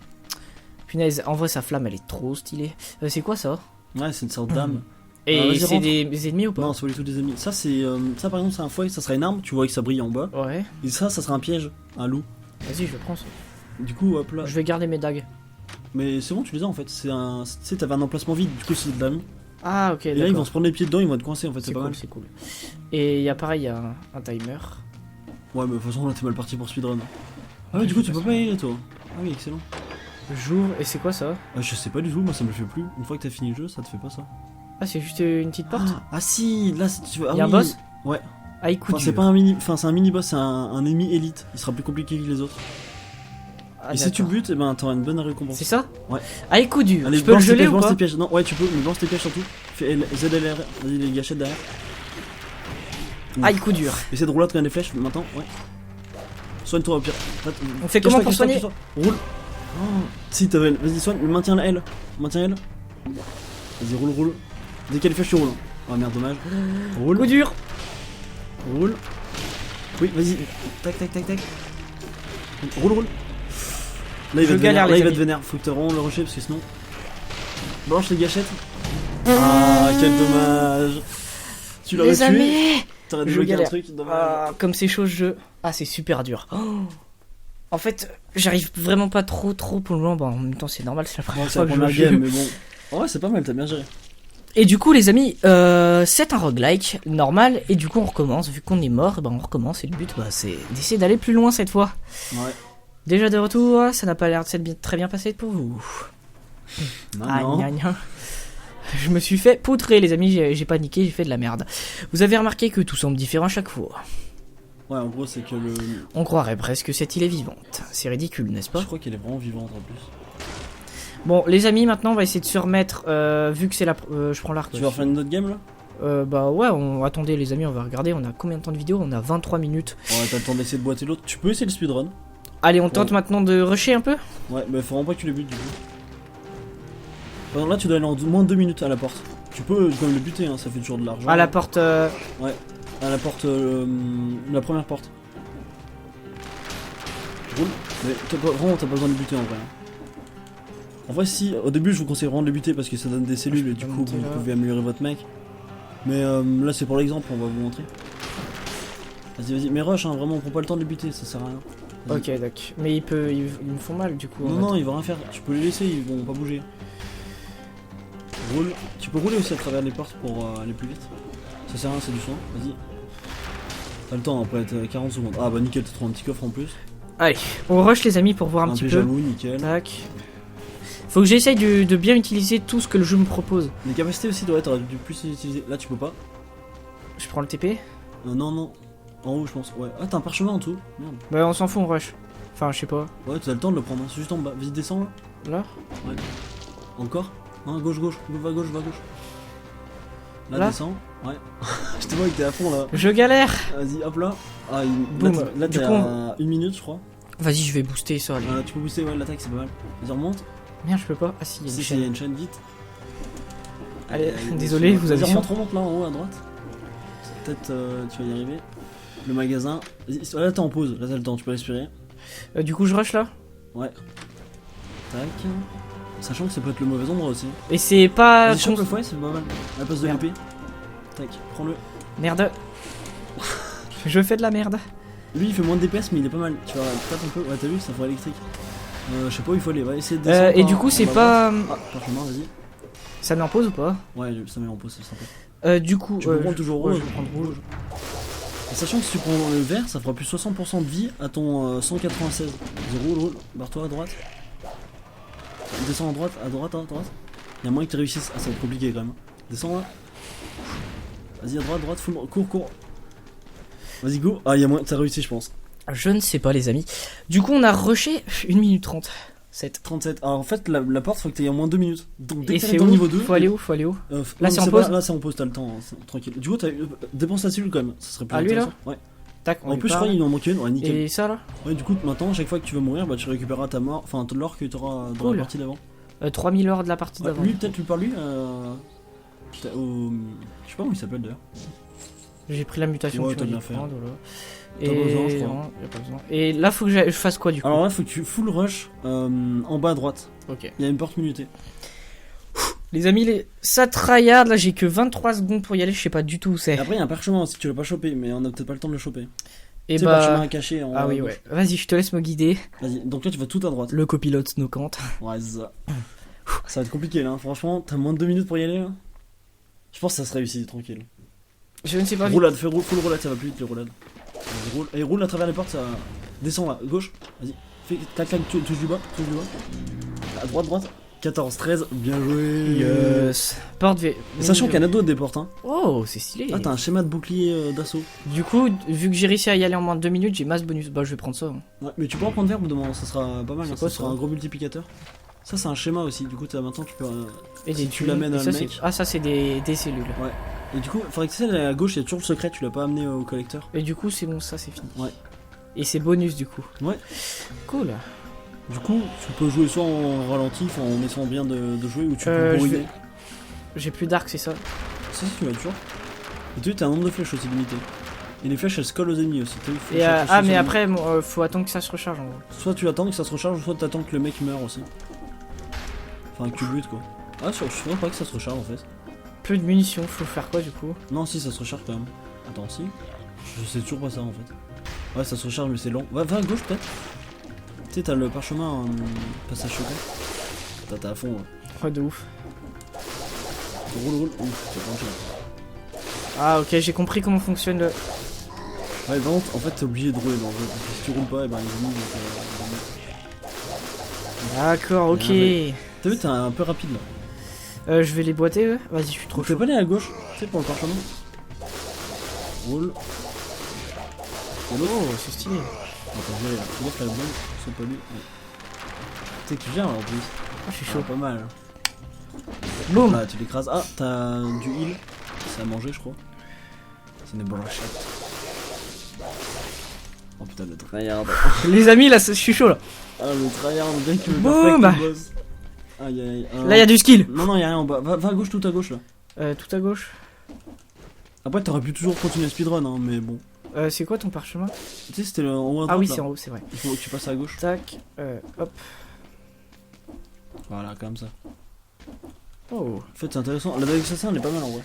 Punaise, en vrai, sa flamme, elle est trop stylée. C'est quoi ça? Ouais, c'est une sorte d'âme. Et vas-y, c'est rentre. des ennemis ou pas? Non, c'est pas du tout des ennemis. Ça, c'est. Ça, par exemple, c'est un fouet, ça sera une arme, tu vois que ça brille en bas. Ouais. Et ça sera un piège, un loup. Vas-y, je prends ça. Du coup, hop là. Je vais garder mes dagues. Mais c'est bon, tu les as en fait. C'est un. Tu sais, t'avais un emplacement vide, du coup, c'est de l'ami. Ah, ok, Et là, ils vont d'accord. se prendre les pieds dedans, ils vont être coincés en fait, c'est C'est pas cool, mal. c'est cool. Et il y a pareil, il y a un timer. Ouais, mais de toute façon, là, t'es mal parti pour speedrun. Ah, Ouais, ouais, du coup, je tu sais peux pas y aller, toi. Ah, oui, excellent. J'ouvre, et c'est quoi ça? Je sais pas du tout, moi, ça me le fait plus. Une fois que t'as fini le jeu, ça te fait pas ça. Ah, c'est juste une petite porte? Ah, si, là, tu veux. Ah, Il y a un oui. boss? Ouais. Ah, écoute. Enfin, c'est pas un mini. Enfin, c'est un mini boss, c'est un ennemi élite. Il sera plus compliqué que les autres. Ah, et si tu le d'accord. butes, eh ben, t'auras une bonne récompense. C'est ça? Ouais. Ah, écoute, je peux le balance tes geler pièges, ou balance pas? tes pièges. Non, ouais, tu peux, mais balance tes pièges surtout. Fais ZLR, vas-y, les gâchettes derrière. Ah, coup dur. Essaie de rouler quand il y a des flèches, maintenant, ouais. Soigne-toi au pire. On fait comment pour soigner? Cache-toi. Roule. Oh. Si, t'avais. Vas-y, soigne, maintiens la L. Maintiens L. Vas-y, roule. Dès qu'il y a les flèches, tu roules. Oh merde, dommage. Roule. Coup dur. Roule. Oui, vas-y. Tac. Roule. Là, il va te vénère. Là, il va te vénère. Faut que tu vraiment le rusher parce que sinon. Blanche les gâchettes. Ah, quel dommage. Tu l'aurais Les tué. amis. T'aurais Je débloqué un galère. truc. Dommage. Ah, comme c'est chaud ce jeu. Ah, c'est super dur. Oh. En fait, j'arrive vraiment pas trop pour le moment. Bon, en même temps, c'est normal, c'est la première Ouais, c'est la fois que je première joue au game, jeu. mais bon. Ouais, c'est pas mal, t'as bien géré. Et du coup, les amis, c'est un roguelike normal. Et du coup, on recommence. Vu qu'on est mort, on recommence. Et le but, c'est d'essayer d'aller plus loin cette fois. Ouais. Déjà de retour, ça n'a pas l'air de s'être très bien passé pour vous. Non. Gna. Je me suis fait poutrer, les amis, j'ai paniqué, j'ai fait de la merde. Vous avez remarqué que tout semble différent à chaque fois. Ouais, en gros, c'est que le. On croirait presque que cette île est vivante. C'est ridicule, n'est-ce pas? Je crois qu'elle est vraiment vivante en plus. Bon, les amis, maintenant, on va essayer de se remettre, vu que c'est la... je prends l'arc. Tu veux refaire une autre game là? Bah ouais, attendez, les amis, on va regarder. On a combien de temps de vidéo? On a 23 minutes. Ouais, t'as le temps d'essayer de boiter l'autre. Tu peux essayer le speedrun. Allez, on tente maintenant de rusher un peu? Ouais, mais faut vraiment pas que tu les butes du coup. Par exemple, là, tu dois aller en moins de 2 minutes à la porte. Tu peux quand même le buter, hein, ça fait toujours de l'argent. À la porte... Ouais, à la porte. La première porte. Roule. Mais vraiment, t'as pas besoin de le buter en vrai. En vrai, si, au début, je vous conseille vraiment de le buter parce que ça donne des cellules et du coup, vous pouvez améliorer votre mec. Mais là, c'est pour l'exemple, on va vous montrer. Vas-y, mais rush, hein, vraiment, on prend pas le temps de le buter, ça sert à rien. Ok, d'accord. Mais ils me font mal, du coup. Non, ils vont rien faire, tu peux les laisser, ils vont pas bouger. Roule. Tu peux rouler aussi à travers les portes pour aller plus vite. Ça sert à rien, c'est du soin, vas-y. T'as le temps, après être 40 secondes. Ah bah nickel, t'as trouvé un petit coffre en plus. Allez, on rush les amis pour voir un petit peu. Pyjamou, nickel. Tac. Faut que j'essaye de bien utiliser tout ce que le jeu me propose. Les capacités aussi doivent être du plus utiliser. Là tu peux pas. Je prends le TP. Non. En haut je pense. Ouais. Ah t'as un parchemin en dessous. Merde. Bah on s'en fout, on rush. Enfin, je sais pas. Ouais, t'as le temps de le prendre, hein. C'est juste en bas. Vas-y, descends là. Là. Encore. Non, gauche. Va gauche. Là, Là descends. Ouais. Je te vois que t'es à fond là. Je galère. Vas-y, hop là. Ah, Boum. là Du t'es coup, à 1 minute, je crois. Vas-y, je vais booster ça. Allez. Tu peux booster, ouais, l'attaque c'est pas mal. Vas-y, remonte. Merde, je peux pas. Ah si, il y a une Si, chaîne. il y a une chaîne vite. Allez, désolé, vous avez Vas-y, sûr. remonte là en haut à droite. Peut-être tu vas y arriver. Le magasin. Vas-y, là t'es en pause, là t'as le temps, tu peux respirer. Du coup, je rush là. Ouais. Tac. Sachant que ça peut être le mauvais endroit aussi. Et c'est pas. Vas-y, chope le fouet, c'est pas mal. À la place de Merde. l'épée. Tac, prends-le. Merde. Je fais de la merde. Lui il fait moins de DPS, mais il est pas mal. Tu vas tape un peu. Ouais, t'as vu, ça ferait électrique. Je sais pas où il faut aller. Va essayer de descendre. Et du coup, c'est pas. Ah, parchemin, vas-y. Ça met en pause ou pas? Ouais, ça met en pause, c'est sympa. Du coup. Tu peux prendre toujours ouais, rouge. je vais prendre rouge. Et sachant que si tu prends le vert, ça fera plus 60% de vie à ton 196. Vas-y, roule. Barre-toi à droite. Descends à droite. Il y a moyen que tu réussisses. Ah, ça va être compliqué quand même. Descends là. Vas-y, à droite, full. Cours. Vas-y, go. Ah, il y a moyen. T'as réussi, je pense. Je ne sais pas, les amis. Du coup, on a rushé 1 minute 30. 7. 37. Alors en fait, la porte, faut que t'aies en moins 2 minutes. Donc dès Et que c'est t'es au où? niveau 2. Faut aller où? Là, c'est en pas- pause. Là, c'est en pause, t'as le temps. Tranquille. Du coup, dépense la cellule quand même. Ça serait plus Ah, lui, là intéressant. Ouais. Tac, on En lui plus, je parle. crois qu'il en manquait une. Ouais, nickel. Et ça là? Ouais, du coup, maintenant, chaque fois que tu vas mourir, bah, tu récupéreras ta mort. Enfin, l'or que t'auras dans Cool. la partie d'avant. 3000 heures de la partie Ouais, d'avant. lui, peut-être lui par lui. Je sais pas comment il s'appelle d'ailleurs. J'ai pris la mutation Ouais, que t'as tu m'as bien dit fait. de prendre, voilà. T'as pas besoin, je crois. non, y a pas besoin. Et là, faut que je fasse quoi du coup? Alors là, faut que tu full rush en bas à droite. Ok. Il y a une porte minutée. Les amis, ça tryhard, là j'ai que 23 secondes pour y aller, je sais pas du tout où c'est. Après, il y a un parchemin aussi, tu l'as pas chopé, mais on a peut-être pas le temps de le choper. Et Tu sais, parchemin caché en Ah haut à oui, gauche. ouais. Vas-y, je te laisse me guider. Vas-y, donc là, tu vas tout à droite. Le copilote Snowcant. Ouais, c'est ça. Ça va être compliqué là, hein. Franchement, t'as moins de 2 minutes pour y aller là. Je pense que ça se réussit, tranquille. Je ne sais pas. Roulade, fais full roulade, ça va plus vite les roulades. Vas-y, roule. Et roule à travers les portes, ça. Descends là, gauche. Vas-y. Fais tac tac, touche du bas, touche du bas. À droite, droite. 14, 13, bien joué. Yes. Porte V. Et sachant qu'il y en a d'autres des portes, hein. Oh, c'est stylé. Ah, t'as un schéma de bouclier d'assaut. Du coup, vu que j'ai réussi à y aller en moins de 2 minutes, j'ai masse bonus. Bah, je vais prendre ça. Hein. Ouais, mais tu peux en prendre vert ou demain, ça sera pas mal, C'est hein, quoi, ça sera ça un gros multiplicateur. Ça, c'est un schéma aussi, du coup, maintenant tu peux. Et Si des tu l'amènes à et ça, le mec. c'est- Ah, ça, c'est des cellules. Et du coup, faudrait que tu sais, à gauche, il y a toujours le secret, tu l'as pas amené au collecteur. Et du coup, c'est bon, ça, c'est fini. Ouais. Et c'est bonus, du coup. Ouais. Cool. Du coup, tu peux jouer soit en ralenti, enfin, en essayant bien de jouer, ou tu peux Je bourriner. vais- J'ai plus d'arc, c'est ça. Si, tu l'as toujours. Et tu as un nombre de flèches aussi limité. Et les flèches elles se collent aux ennemis aussi. T'as vu, Et flèche, ah, flèche, mais flèche, après, faut attendre que ça se recharge en gros. soit tu attends que ça se recharge, soit tu attends que le mec meure aussi. Enfin, que tu butes quoi. Ah, je crois pas que ça se recharge en fait. Peu de munitions, faut faire quoi du coup? Non, si, ça se recharge quand même. Attends, si. Je sais toujours pas ça en fait. Ouais, ça se recharge, mais c'est long. Va à gauche peut-être. Tu sais, t'as le parchemin passage secret. T'as à fond. Ouais. Ouais, de ouf. Roule. Ouf, tu vas pas enchaîner. Ah, ok, j'ai compris comment fonctionne le. Ouais, par contre, en fait, t'es obligé de rouler dans le jeu. Parce que si tu roules pas, et ben les ennemis vont D'accord, ok. Bien T'as vu, t'es un peu rapide là. Je vais les boiter, eux. Vas-y, je suis trop T'es chaud. pas allé à gauche, tu sais, pour le parchemin. Roule. Et l'autre. Oh, c'est stylé. Attends, je vais aller là. L'autre, la blonde, c'est pas lui. Ouais. Tu sais que tu viens là en plus. Ah, je suis Ah, chaud. pas mal. Boum. Là, tu l'écrases. Ah, t'as du heal. C'est à manger, je crois. C'est une brochette. Oh putain, le tryhard. Les amis, là, je suis chaud là. Ah, le tryhard, le gars qui veut Boum. faire le boss. Aïe aïe. Là, il y a du skill. Non, y'a rien en bas. Va à gauche, tout à gauche là. Tout à gauche. Après, t'aurais pu toujours continuer le speedrun, hein, mais bon. C'est quoi ton parchemin? Tu sais, c'était en haut à droite. Ah oui, là. c'est en haut, c'est vrai. Il faut que tu passes à gauche. Tac. Hop. Voilà, comme ça. Oh. En fait, c'est intéressant. La dague assassin, elle est pas mal en vrai.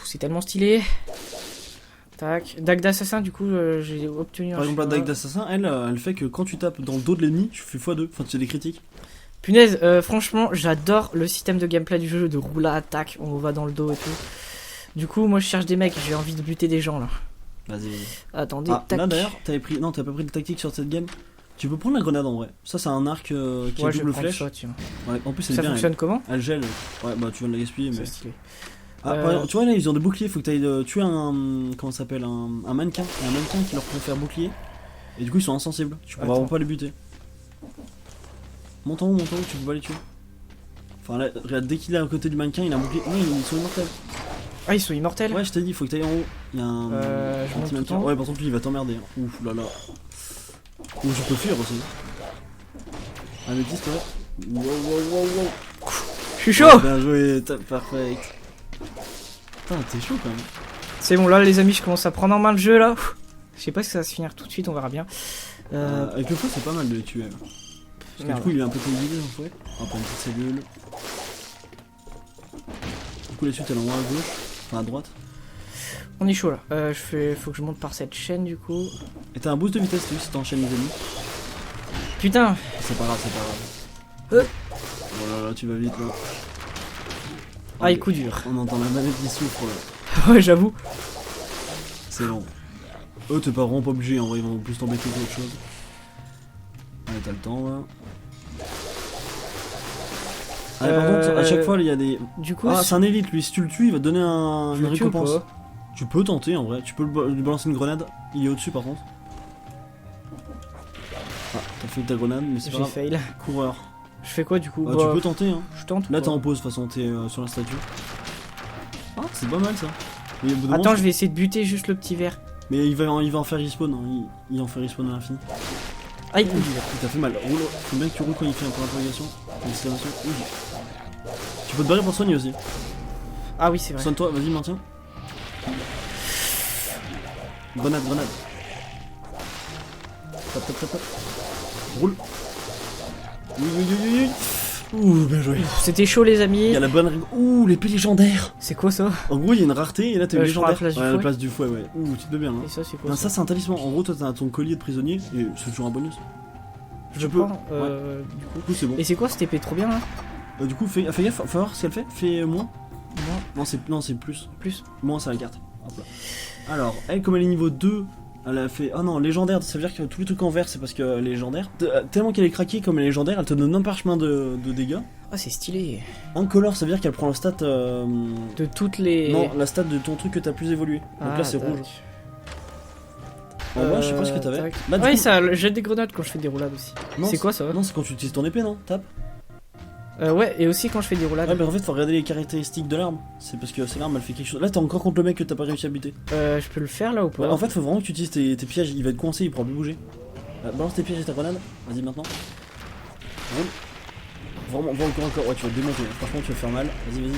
C'est tellement stylé. Tac. Dague d'assassin, du coup, j'ai obtenu un. Par exemple, la schéma. dague d'assassin, elle fait que quand tu tapes dans le dos de l'ennemi, tu fais x2. Enfin, tu fais des critiques. Punaise, franchement, j'adore le système de gameplay du jeu de roulade, attaque, on va dans le dos et tout. Du coup, moi je cherche des mecs, j'ai envie de buter des gens là. Vas-y. Attendez, Ah, tac. là d'ailleurs, t'avais pris. Non, t'as pas pris de tactique sur cette game. Tu peux prendre la grenade en vrai. Ça, c'est un arc qui Ouais, a je vais double prendre flèche. ça, tiens. Ouais, en plus, elle est Ça bien. fonctionne comment? Elle gèle. Ouais, bah, tu viens de la gaspiller, mais. C'est stylé. Ah, par exemple, tu vois là, ils ont des boucliers. Faut que t'ailles tuer un. Comment ça s'appelle? Un mannequin. Il y a un mannequin qui leur confère bouclier. Et du coup, ils sont insensibles. Tu pourras Attends. vraiment pas les buter. Monte en haut, tu peux pas les tuer. Enfin, là, regarde, dès qu'il est à côté du mannequin, il a un bouclier. Non, ils sont immortels. Ah, ils sont immortels? Ouais, je t'ai dit, faut que t'ailles en haut. Il y a un. Je un monte petit tout mannequin. en haut. Ouais, par contre, lui, il va t'emmerder. Hein. Ouf là là. Ou tu peux fuir aussi. Un métis, toi. Wow. Je suis chaud! Bien joué, top perfect. Putain, t'es chaud quand même. C'est bon, là les amis, je commence à prendre en main le jeu là. Je sais pas si ça va se finir tout de suite, on verra bien. Avec le feu, c'est pas mal de les tuer. Parce que Merde. du coup, il est un peu télévisé en fait. On va prendre une petite cellule. Du coup, les suites, elles en haut à gauche. Enfin, à droite. On est chaud là. Faut que je monte par cette chaîne du coup. Et t'as un boost de vitesse, tu sais, si t'enchaînes les ennemis. Putain! C'est pas grave, c'est pas grave. Oh là là, tu vas vite là. Ah, il coup dur. On entend la manette qui souffre là. Ouais, j'avoue. C'est long. Eux, t'es pas vraiment pas obligé, en vrai, ils vont plus t'embêter que autre chose. Allez, t'as le temps là. Allez, par contre, à chaque fois, il y a des. Du coup, Ah, c'est un élite lui, si tu le tues, il va te donner une je le tue ou récompense. pas? Tu peux tenter en vrai, tu peux lui balancer une grenade. Il est au-dessus par contre. Ah, t'as fait ta grenade, mais c'est pas J'ai grave. fail. Coureur. Je fais quoi du coup? Bah, Bah, tu peux tenter, hein. je tente. ou Là, pas t'es en pause, de toute façon, t'es sur la statue. Ah, c'est pas mal ça. Mais, au bout d'un Attends, moment, je vais essayer de buter juste le petit verre. mais il va en faire respawn, hein. Il en fait respawn à l'infini. Ah, il coup dur. Il t'a fait mal. Roule. Faut bien que tu roules quand il fait un point d'interrogation. Exclamation. Oui. Tu peux te barrer pour soigner aussi. Ah oui, c'est vrai. Soigne-toi, vas-y, maintiens. Grenade. Tap. Roule. Oui. Ouh, bien joué. C'était chaud les Il amis. y a la bonne règle. Ouh, l'épée légendaire. C'est quoi ça? En gros, il y a une rareté et là t'as une Je prends la légendaire. place du Ouais, fouet. la place du fouet, ouais. Ouh, tu te mets bien. Hein. Et ça c'est quoi Non, ça? ça c'est un talisman. En gros, toi t'as ton collier de prisonnier et c'est toujours un bonus. Je peux. prends, Du coup, c'est bon. Et c'est quoi cette épée trop bien là? Du coup, fais gaffe, faut voir ce qu'elle fait. Fais moins. Moi, Non, c'est plus. plus. Moins, c'est la carte. Hop là. Alors, elle, comme elle est niveau 2, elle a fait. Ah non, légendaire, ça veut dire que tous les trucs en vert, c'est parce que légendaire. Tellement qu'elle est craquée comme elle est légendaire, elle te donne un parchemin de dégâts. Ah c'est stylé. En color, ça veut dire qu'elle prend la stat. De toutes les. Non, la stat de ton truc que t'as plus évolué. Donc là, c'est tac. rouge. En bas, je sais pas ce que t'avais. Tac. Là, du Ouais, coup- ça jette des grenades quand je fais des roulades aussi. Non, C'est quoi ça? Non, c'est quand tu utilises ton épée, non? Tape. Ouais, et aussi quand je fais des roulades. Ouais, mais en fait, faut regarder les caractéristiques de l'arme. C'est parce que c'est l'arme, elle fait quelque chose. Là, t'es encore contre le mec que t'as pas réussi à buter. Je peux le faire là ou pas? Ouais, en fait, faut vraiment que tu utilises tes pièges. Il va être coincé, il pourra plus bouger. Balance tes pièges et ta grenade. Vas-y maintenant. Roule. Vraiment, va encore. Ouais, tu vas te démonter. Franchement, tu vas faire mal. Vas-y.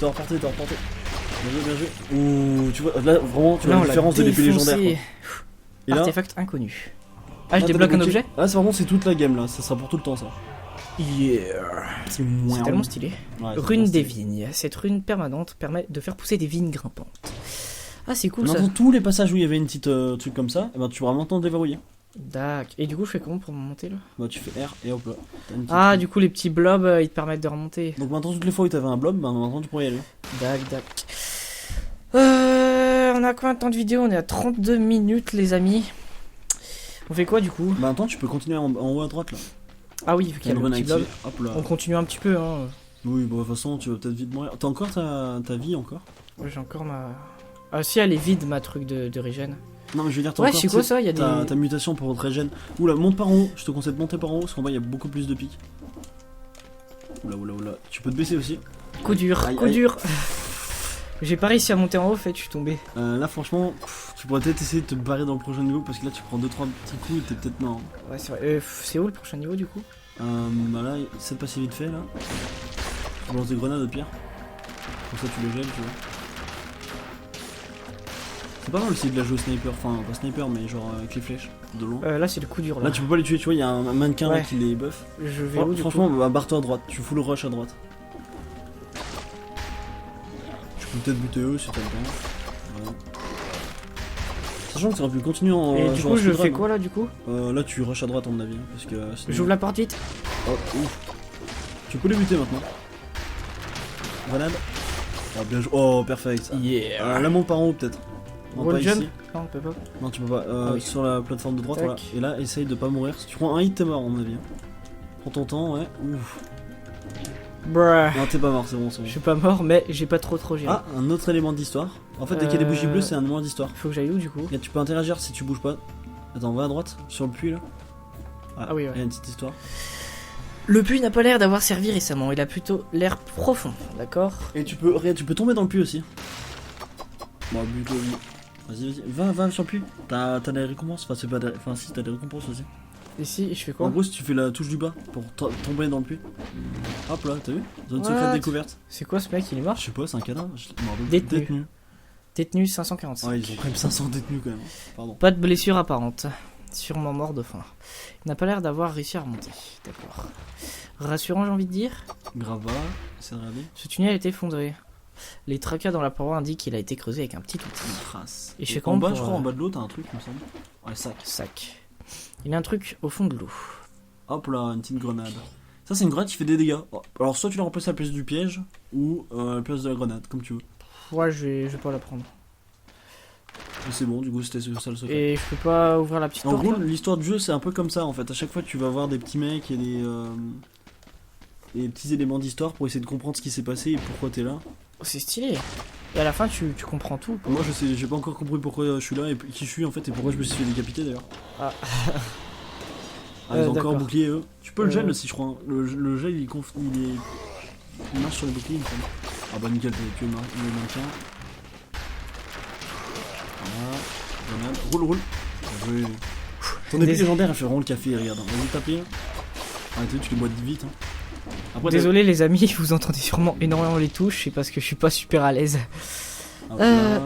T'as reporté. Bien joué. Ouh, tu vois, là, vraiment, tu vois Là, la on l'a différence de l'épée légendaire. défoncé. Et là, Artefact inconnu. Ah, je t'as débloque un débloqué. objet? Ah, c'est vraiment, c'est toute la game là. Ça sera pour tout le temps, ça. Yeah. C'est moins. C'est tellement stylé. Ouais, c'est Rune vraiment des stylé. vignes. Cette rune permanente permet de faire pousser des vignes grimpantes. Ah, c'est cool ça. Maintenant, tous les passages où il y avait une petite truc comme ça, eh ben, tu pourras maintenant déverrouiller. Dac. Et du coup, je fais comment pour me monter là? Bah, tu fais R et hop là. T'as une petite Ah, truc. du coup, les petits blobs, ils te permettent de remonter. Donc maintenant, toutes les fois où t'avais un blob, bah, maintenant tu pourrais y aller. Dac. On a combien de temps de vidéo? On est à 32 minutes, les amis. On fait quoi du coup? Bah, maintenant, tu peux continuer en haut à droite là. Ah oui, vu qu'il y a Une le rune petit activée. blob. Hop là. On continue un petit peu, hein. Oui, bah, de toute façon, tu vas peut-être vite mourir. T'as encore ta vie encore? J'ai encore ma. Ah, si, elle est vide, ma truc de régène. Non, mais je veux dire, t'as Ouais, encore c'est quoi tu sais, ça? Il y a des. ta mutation pour régène. Oula, monte par en haut. Je te conseille de monter par en haut parce qu'en bas, il y a beaucoup plus de pics. Oula. Tu peux te baisser aussi. Coup dur, Aïe, coup aïe. dur. J'ai pas réussi à monter en haut, en fait, je suis tombé. Là, franchement, tu pourrais peut-être essayer de te barrer dans le prochain niveau parce que là, tu prends 2-3 petits coups et t'es peut-être mort. Ouais, c'est vrai. C'est où le prochain niveau du coup? Bah là, c'est passé vite fait là. Tu lances des grenades au pire. Comme ça, tu le gèles, tu vois. C'est pas mal aussi de la jouer au sniper, enfin pas sniper mais genre avec les flèches de loin. Là, c'est le coup dur là. Là tu peux pas les tuer, tu vois, il y a un mannequin là Ouais. qui les buff. Je vais où du Franchement, coup? bah, barre-toi à droite, tu full rush à droite. Tu peux peut-être buter eux si t'as le temps. Ouais. Sachant que tu aurais pu continuer en. Et du jouant coup, en je speedrun, fais quoi là du coup? Là tu rush à droite à mon avis, hein, parce que. sinon- J'ouvre la porte vite. Oh, ouf. Tu peux les buter maintenant. Grenade. Oh, bien joué. Oh, perfect. Yeah. Là, monte par en haut peut-être. Non, Wall pas jump? ici. Non, on peut pas. Non, tu peux pas. Ah oui. Sur la plateforme de droite, Tac. voilà. Et là, essaye de pas mourir. Si tu prends un hit, t'es mort, à mon avis. Prends ton temps, ouais. Ouf. Bruh. Non, t'es pas mort, c'est bon, c'est Je bon. suis pas mort, mais j'ai pas trop géré. Ah, un autre élément d'histoire. En fait, dès qu'il y a des bougies bleues, c'est un élément d'histoire. Faut que j'aille où du coup? Et tu peux interagir si tu bouges pas. Attends, va à droite, sur le puits là. Voilà. Ah oui, ouais. Il y a une petite histoire. Le puits n'a pas l'air d'avoir servi récemment, il a plutôt l'air profond, d'accord? Et tu peux tomber dans le puits aussi. Bon, bute-le, lui. Vas-y, va sur le puits. T'as des récompenses. Enfin, c'est pas des... Enfin, si, t'as des récompenses aussi. Ici, je fais quoi? En gros, si tu fais la touche du bas pour tomber dans le puits. Hop là, t'as vu? Zone What? secrète découverte. C'est quoi ce mec, il est mort? Je sais pas, c'est un cadavre. Je me rappelle. Détenu. Détenu. Détenu 545. Ouais, ils ont quand même 500 détenus quand même. Pardon. Pas de blessure apparente. Sûrement mort de faim. Il n'a pas l'air d'avoir réussi à remonter. D'accord. Rassurant, j'ai envie de dire. Grava, c'est regarder. Ce tunnel est effondré. Les tracas dans la paroi indiquent qu'il a été creusé avec un petit outil. Trace. Et je fais en comment bas, pour, je crois, en bas de l'eau, t'as un truc, il me semble. Ouais, sac. Sac. Il y a un truc au fond de l'eau. Hop là, une petite grenade. Ça, c'est une grenade qui fait des dégâts. Oh, alors, soit tu la remplaces à la place du piège, ou à la place de la grenade, comme tu veux. Ouais, je vais pas la prendre. Et c'est bon, du coup, c'était ça le secret. Et je peux pas ouvrir la petite En porte gros, là l'histoire du jeu, c'est un peu comme ça en fait. À chaque fois, tu vas voir des petits mecs et des petits éléments d'histoire pour essayer de comprendre ce qui s'est passé et pourquoi t'es là. Oh, c'est stylé. Et à la fin, tu comprends tout. Moi, je sais, j'ai pas encore compris pourquoi je suis là et qui je suis en fait et pourquoi je me suis fait décapiter d'ailleurs. Ah. Ils ont encore D'accord. un bouclier eux. Tu peux le gel Euh. aussi, je crois. Hein. Le gel, il marche sur les boucliers, il me semble. Ah bah nickel, tu le maintiens. Voilà. Grenade. Roule. Oui. Ton épée légendaire, elle fait vraiment le café, regarde. Vas-y, taper. Arrêtez, tu les bois vite. Hein. Après, Désolé les amis, vous entendez sûrement énormément les touches, c'est parce que je suis pas super à l'aise. hop là.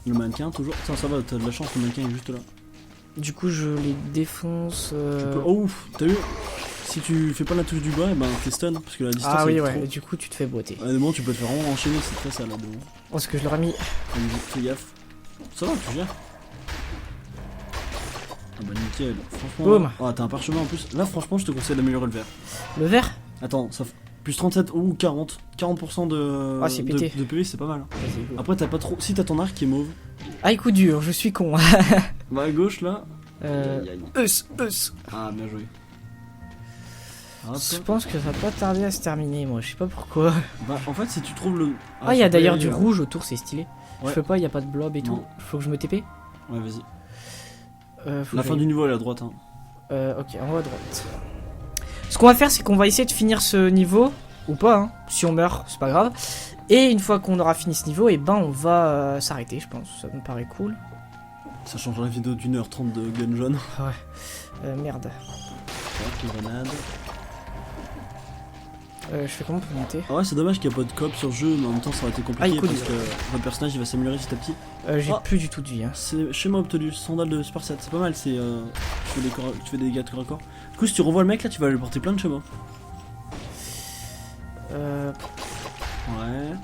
Le mannequin, toujours. Ça va, t'as de la chance, le mannequin est juste là. Du coup, je les défonce. Tu peux... Oh ouf, t'as vu? si tu fais pas la touche du bas, et ben t'es stun parce que la distance Ah oui, est ouais, trop. et du coup, tu te fais botter. À un moment, tu peux te faire vraiment enchaîner, c'est très sale là-dedans. Parce que je leur ai mis. Fais gaffe. Ça va, tu gères. Ah bah nickel, franchement. Boum. Ah, t'as un parchemin en plus. Là, franchement, je te conseille d'améliorer le vert. Le vert. Attends, ça fait plus 37 ou 40. 40% de, Ah, c'est pété. de PV, c'est pas mal. Vas-y, go. Après, t'as pas trop. Si t'as ton arc qui est mauve, Ah, coup dur, je suis con. va à gauche là. Aïe, aïe. Us. Ah, bien joué. Hop. Je pense que ça va pas tarder à se terminer, moi, je sais pas pourquoi. Bah, en fait, si tu trouves le. Ah, il y a ça peut d'ailleurs aller, du rouge autour, c'est stylé. Ouais. Je peux pas, il y a pas de blob et tout. Non. Faut que je me TP. Ouais, vas-y. Faut La que fin j'aille- du niveau elle est à droite. Hein. Ok, en haut à droite. Ce qu'on va faire, c'est qu'on va essayer de finir ce niveau, ou pas, hein. Si on meurt, c'est pas grave. Et une fois qu'on aura fini ce niveau, et ben on va s'arrêter, je pense. Ça me paraît cool. Ça change la vidéo d'1h30 de Gun Jaune. Merde. Ok, grenade. Je fais comment pour monter? Ah ouais, c'est dommage qu'il n'y a pas de coop sur le jeu, mais en même temps ça aurait été compliqué Ah, il coûte. parce que votre personnage il va s'améliorer petit à petit. J'ai Ah. plus du tout de vie, hein. C'est schéma obtenu, sandale de Spartiate, c'est pas mal, c'est tu fais des dégâts de corps à corps. Du coup, si tu revois le mec là, tu vas lui porter plein de schémas. Ouais.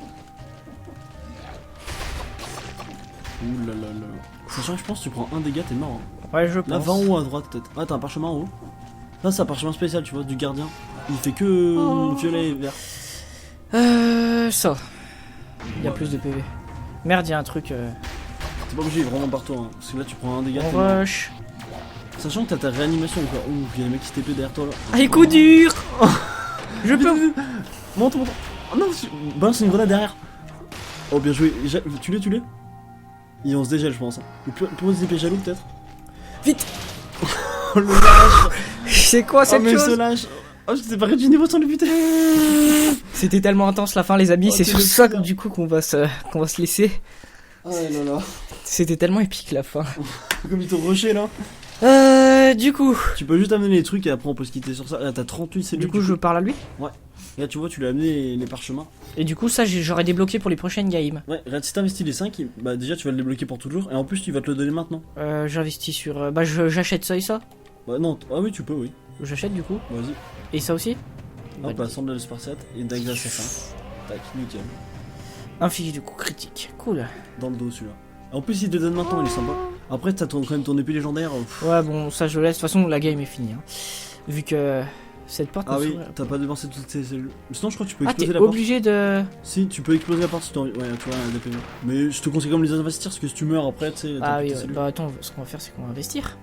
Ouh là là là. Sachant que je pense que tu prends un dégât, t'es mort. Hein. Ouais, je Là, pense. va en haut à droite peut-être. Ah, t'as un parchemin en haut. Là, c'est un parchemin spécial, tu vois, du gardien. Il fait que Oh. violet et vert. Ça. Il y a Ouais. plus de PV. Merde, il y a un truc. T'es pas obligé vraiment partout, hein, parce que là tu prends un dégât. On t'es mort. rush. Sachant que t'as ta réanimation encore. Ouh, il y a des mecs qui se TP derrière toi là. Allez, coup dur. Je peux. Monte. Oh non, balance une grenade derrière. Oh, bien joué. Tu l'es. Et on se dégèle, je pense. Hein. Ou pose des épées jaloux peut-être. Vite. Oh le lâche. C'est quoi Oh, cette mais ce chose? lâche. Oh, je t'ai pas réduit niveau sans le buter. C'était tellement intense la fin, les amis. Oh, C'est t'es sur le ça pire. du coup qu'on va se laisser. Ah là là. C'était tellement épique la fin. Comme ils t'ont rushé là. Du coup, Tu peux juste amener les trucs et après on peut se quitter sur ça. Là t'as 38 cellules. du coup, je parle à lui. Et là tu vois, tu lui as amené les parchemins. Et du coup, ça, j'aurais débloqué pour les prochaines games. Ouais, regarde, si t'investis les 5, bah déjà tu vas le débloquer pour toujours. Et en plus tu vas te le donner maintenant. J'investis sur. J'achète ça et ça. Bah non, ah oui tu peux, oui. J'achète du coup. Vas-y. Et ça aussi. Hop, bah sandale de Spartiate et Dax Assassin. Tac, nickel. Un fiche du coup critique. Cool. Dans le dos celui-là. En plus il te le donne maintenant, il est sympa. Après t'as quand même ton épée légendaire. Ouais, bon, ça je laisse. De toute façon, la game est finie. Hein. Vu que cette porte. Ah ne oui, s'ouvre- t'as pas dépensé toutes ces cellules. Sinon je crois que tu peux Ah, exploser t'es la porte. obligé de. Si, tu peux exploser la porte si t'as envie. Ouais, tu vois, des PV. Mais je te conseille quand même de les investir parce que si tu meurs après, tu sais, Ah t'as oui, tes ouais. cellules. Bah attends, ce qu'on va faire, c'est qu'on va investir.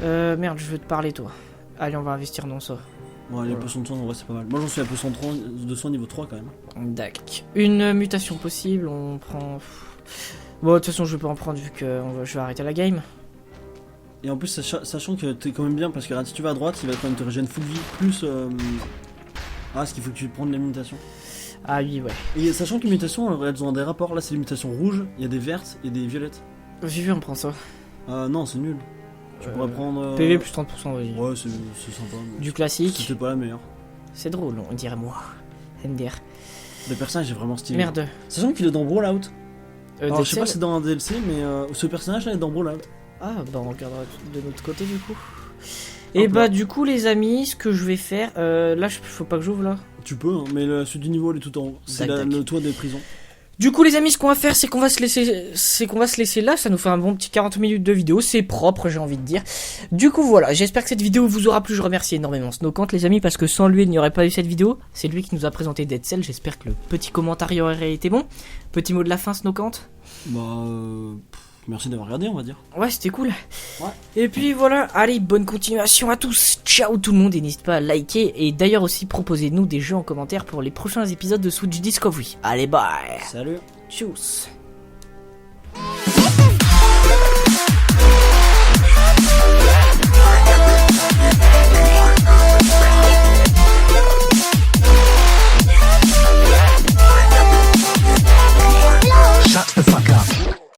Merde, je veux te parler, toi. Allez, on va investir dans ça. Ouais, les Voilà. potions de soin, en vrai, c'est pas mal. Moi j'en suis à potion de soin niveau 3 quand même. Dac. Une mutation possible, on prend. Bon, de toute façon, je vais pas en prendre vu que je vais arrêter la game. Et en plus, sachant que t'es quand même bien parce que regarde, si tu vas à droite, il va quand même te régénérer full vie. Plus. Ah, ce qu'il faut que tu prennes les mutations. Ah oui, ouais. Et sachant que les mutations, elles ont des rapports. Là, c'est les mutations rouges, il y a des vertes et des violettes. J'ai vu, on prend ça. Non, c'est nul. Tu pourrais prendre. PV plus 30%, vas-y. Ouais, c'est sympa. Mais Du classique. c'était pas la meilleure. C'est drôle, on dirait moi. MDR. Le personnage est vraiment stylé. Merde. Sachant qu'il est dans Brawlout. Alors, je sais pas Dexel. si c'est dans un DLC, mais ce personnage là est dans Brawlout. Ah, bah on regardera de notre côté du coup. Et Hop bah là. du coup les amis, ce que je vais faire, là faut pas que j'ouvre là. Tu peux, hein, mais celui du niveau, il est tout en haut. C'est Tac, tac. le toit des prisons. Du coup les amis, ce qu'on va faire c'est qu'on va se laisser là, ça nous fait un bon petit 40 minutes de vidéo, c'est propre j'ai envie de dire. Du coup voilà, j'espère que cette vidéo vous aura plu, je remercie énormément Snowcant les amis parce que sans lui il n'y aurait pas eu cette vidéo. C'est lui qui nous a présenté Dead Cell, j'espère que le petit commentaire y aurait été bon. Petit mot de la fin Snowcant. Bah, merci d'avoir regardé, on va dire. Ouais, c'était cool. Ouais. Et puis voilà, allez, bonne continuation à tous. Ciao tout le monde et n'hésitez pas à liker. Et d'ailleurs aussi, proposez-nous des jeux en commentaire pour les prochains épisodes de Switch Discovery. Allez, bye. Salut. Tchuss.